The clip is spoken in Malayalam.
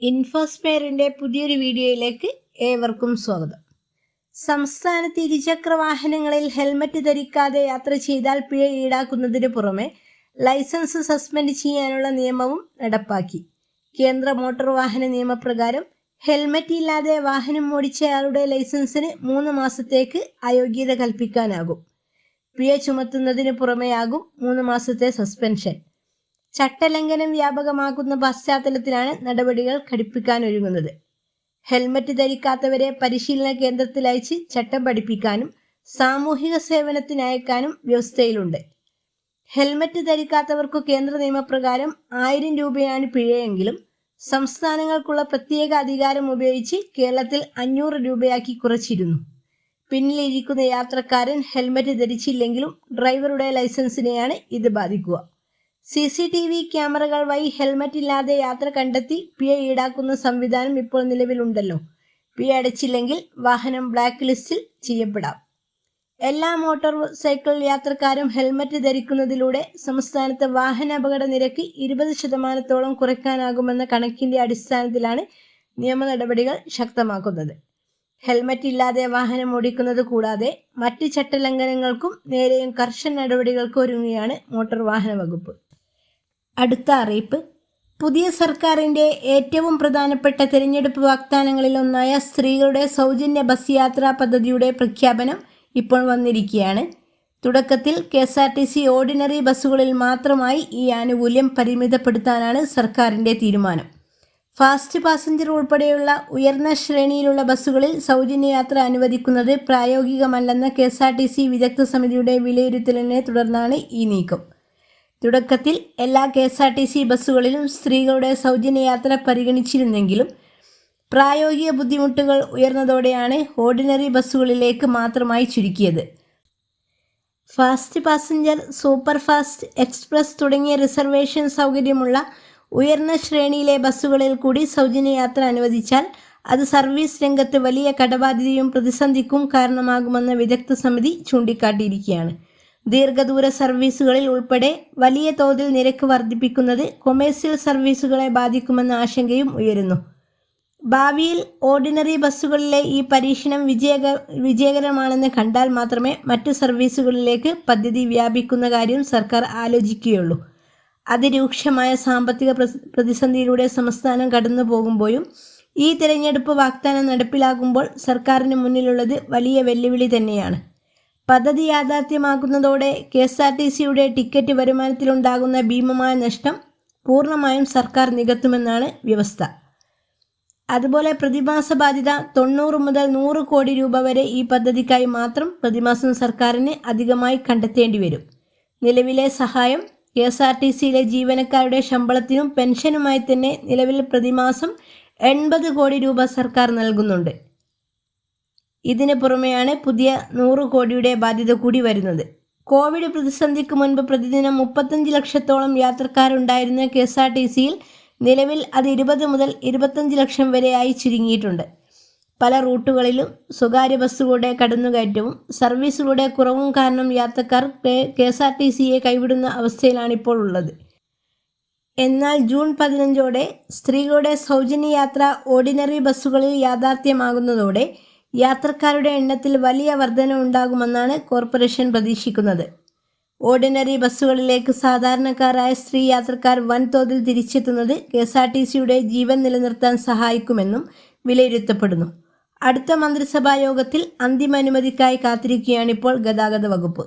ഇൻഫോസ്പെയറിൻ്റെ പുതിയൊരു വീഡിയോയിലേക്ക് ഏവർക്കും സ്വാഗതം. സംസ്ഥാനത്ത് ഇരുചക്ര വാഹനങ്ങളിൽ ഹെൽമറ്റ് ധരിക്കാതെ യാത്ര ചെയ്താൽ പിഴ ഈടാക്കുന്നതിന് പുറമെ ലൈസൻസ് സസ്പെൻഡ് ചെയ്യാനുള്ള നിയമവും നടപ്പാക്കി. കേന്ദ്ര മോട്ടോർ വാഹന നിയമപ്രകാരം ഹെൽമറ്റ് ഇല്ലാതെ വാഹനം ഓടിച്ചയാളുടെ ലൈസൻസിന് 3 മാസത്തേക്ക് അയോഗ്യത കൽപ്പിക്കാനാകും. പിഴ ചുമത്തുന്നതിന് പുറമെയാകും 3 മാസത്തെ സസ്പെൻഷൻ. ചട്ടലംഘനം വ്യാപകമാക്കുന്ന പശ്ചാത്തലത്തിലാണ് നടപടികൾ കടുപ്പിക്കാനൊരുങ്ങുന്നത്. ഹെൽമറ്റ് ധരിക്കാത്തവരെ പരിശീലന കേന്ദ്രത്തിൽ അയച്ച് ചട്ടം പഠിപ്പിക്കാനും സാമൂഹിക സേവനത്തിനയക്കാനും വ്യവസ്ഥയിലുണ്ട്. ഹെൽമറ്റ് ധരിക്കാത്തവർക്കു കേന്ദ്ര നിയമപ്രകാരം 1000 രൂപയാണ് പിഴയെങ്കിലും സംസ്ഥാനങ്ങൾക്കുള്ള പ്രത്യേക അധികാരം ഉപയോഗിച്ച് കേരളത്തിൽ 500 രൂപയാക്കി കുറച്ചിരുന്നു. പിന്നിലിരിക്കുന്ന യാത്രക്കാരൻ ഹെൽമറ്റ് ധരിച്ചില്ലെങ്കിലും ഡ്രൈവറുടെ ലൈസൻസിനെയാണ് ഇത് ബാധിക്കുക. CCTV ക്യാമറകൾ വഴി ഹെൽമറ്റ് ഇല്ലാതെ യാത്ര കണ്ടെത്തി പിഴ ഈടാക്കുന്ന സംവിധാനം ഇപ്പോൾ നിലവിലുണ്ടല്ലോ. പിഴ അടച്ചില്ലെങ്കിൽ വാഹനം ബ്ലാക്ക് ലിസ്റ്റിൽ ചെയ്യപ്പെടാം. എല്ലാ മോട്ടോർ സൈക്കിൾ യാത്രക്കാരും ഹെൽമറ്റ് ധരിക്കുന്നതിലൂടെ സംസ്ഥാനത്തെ വാഹന അപകട നിരക്ക് 20% കുറയ്ക്കാനാകുമെന്ന കണക്കിന്റെ അടിസ്ഥാനത്തിലാണ് നിയമ നടപടികൾ ശക്തമാക്കുന്നത്. ഹെൽമറ്റ് ഇല്ലാതെ വാഹനം ഓടിക്കുന്നത് കൂടാതെ മറ്റ് ചട്ടലംഘനങ്ങൾക്കും നേരെയും കർശന നടപടികൾക്ക് ഒരുങ്ങുകയാണ് മോട്ടോർ വാഹന വകുപ്പ്. അടുത്ത അറിയിപ്പ്. പുതിയ സർക്കാരിൻ്റെ ഏറ്റവും പ്രധാനപ്പെട്ട തിരഞ്ഞെടുപ്പ് വാഗ്ദാനങ്ങളിലൊന്നായ സ്ത്രീകളുടെ സൗജന്യ ബസ് യാത്രാ പദ്ധതിയുടെ പ്രഖ്യാപനം ഇപ്പോൾ വന്നിരിക്കുകയാണ്. തുടക്കത്തിൽ KSRTC ഓർഡിനറി ബസ്സുകളിൽ മാത്രമായി ഈ ആനുകൂല്യം പരിമിതപ്പെടുത്താനാണ് സർക്കാരിൻ്റെ തീരുമാനം. ഫാസ്റ്റ് പാസഞ്ചർ ഉൾപ്പെടെയുള്ള ഉയർന്ന ശ്രേണിയിലുള്ള ബസ്സുകളിൽ സൗജന്യ യാത്ര അനുവദിക്കുന്നത് പ്രായോഗികമല്ലെന്ന KSRTC വിദഗ്ധ സമിതിയുടെ വിലയിരുത്തലിനെ തുടർന്നാണ് ഈ നീക്കം. തുടക്കത്തിൽ എല്ലാ KSRTC ബസ്സുകളിലും സ്ത്രീകളുടെ സൗജന്യ യാത്ര പരിഗണിച്ചിരുന്നെങ്കിലും പ്രായോഗിക ബുദ്ധിമുട്ടുകൾ ഉയർന്നതോടെയാണ് ഓർഡിനറി ബസ്സുകളിലേക്ക് മാത്രമായി ചുരുക്കിയത്. Fast passenger, super fast, express തുടങ്ങിയ റിസർവേഷൻ സൗകര്യമുള്ള ഉയർന്ന ശ്രേണിയിലെ ബസ്സുകളിൽ കൂടി സൗജന്യ യാത്ര അനുവദിച്ചാൽ അത് സർവീസ് രംഗത്ത് വലിയ കടബാധ്യതയും പ്രതിസന്ധിക്കും കാരണമാകുമെന്ന് വിദഗ്ധ സമിതി ചൂണ്ടിക്കാട്ടിയിരിക്കുകയാണ്. ദീർഘദൂര സർവീസുകളിൽ ഉൾപ്പെടെ വലിയ തോതിൽ നിരക്ക് വർദ്ധിപ്പിക്കുന്നത് കൊമേഴ്സ്യൽ സർവീസുകളെ ബാധിക്കുമെന്ന ആശങ്കയും ഉയരുന്നു. ഭാവിയിൽ ഓർഡിനറി ബസ്സുകളിലെ ഈ പരീക്ഷണം വിജയകരമാണെന്ന് കണ്ടാൽ മാത്രമേ മറ്റു സർവീസുകളിലേക്ക് പദ്ധതി വ്യാപിക്കുന്ന കാര്യം സർക്കാർ ആലോചിക്കുകയുള്ളൂ. അതിരൂക്ഷമായ സാമ്പത്തിക പ്രതിസന്ധിയിലൂടെ സംസ്ഥാനം കടന്നു പോകുമ്പോഴും ഈ തിരഞ്ഞെടുപ്പ് വാഗ്ദാനം നടപ്പിലാകുമ്പോൾ സർക്കാരിന് മുന്നിലുള്ളത് വലിയ വെല്ലുവിളി തന്നെയാണ്. പദ്ധതി യാഥാർത്ഥ്യമാക്കുന്നതോടെ KSRTCയുടെ ടിക്കറ്റ് വരുമാനത്തിലുണ്ടാകുന്ന ഭീമമായ നഷ്ടം പൂർണ്ണമായും സർക്കാർ നികത്തുമെന്നാണ് വ്യവസ്ഥ. അതുപോലെ പ്രതിമാസ ബാധ്യത 90 മുതൽ 100 കോടി രൂപ വരെ ഈ പദ്ധതിക്കായി മാത്രം പ്രതിമാസം സർക്കാരിന് അധികമായി കണ്ടെത്തേണ്ടി വരും. നിലവിലെ സഹായം KSRTCയിലെ ജീവനക്കാരുടെ ശമ്പളത്തിനും പെൻഷനുമായി തന്നെ നിലവിൽ പ്രതിമാസം 80 കോടി രൂപ സർക്കാർ നൽകുന്നുണ്ട്. ഇതിന് പുറമെയാണ് പുതിയ 100 കോടിയുടെ ബാധ്യത കൂടി വരുന്നത്. കോവിഡ് പ്രതിസന്ധിക്ക് മുൻപ് പ്രതിദിനം 35 ലക്ഷത്തോളം യാത്രക്കാരുണ്ടായിരുന്ന KSRTCയിൽ നിലവിൽ അത് 20 മുതൽ 25 ലക്ഷം വരെയായി ചുരുങ്ങിയിട്ടുണ്ട്. പല റൂട്ടുകളിലും സ്വകാര്യ ബസ്സുകളുടെ കടന്നുകയറ്റവും സർവീസുകളുടെ കുറവും കാരണം യാത്രക്കാർ KSRTCയെ കൈവിടുന്ന അവസ്ഥയിലാണിപ്പോൾ ഉള്ളത്. എന്നാൽ ജൂൺ 15 സ്ത്രീകളുടെ സൗജന്യ യാത്ര ഓർഡിനറി ബസ്സുകളിൽ യാഥാർത്ഥ്യമാകുന്നതോടെ യാത്രക്കാരുടെ എണ്ണത്തിൽ വലിയ വർധന ഉണ്ടാകുമെന്നാണ് കോർപ്പറേഷൻ പ്രതീക്ഷിക്കുന്നത്. ഓർഡിനറി ബസ്സുകളിലേക്ക് സാധാരണക്കാരായ സ്ത്രീ യാത്രക്കാർ വൻതോതിൽ തിരിച്ചെത്തുന്നത് KSRTCയുടെ ജീവൻ നിലനിർത്താൻ സഹായിക്കുമെന്നും വിലയിരുത്തപ്പെടുന്നു. അടുത്ത മന്ത്രിസഭാ യോഗത്തിൽ അന്തിമ അനുമതിക്കായി കാത്തിരിക്കുകയാണിപ്പോൾ ഗതാഗത വകുപ്പ്.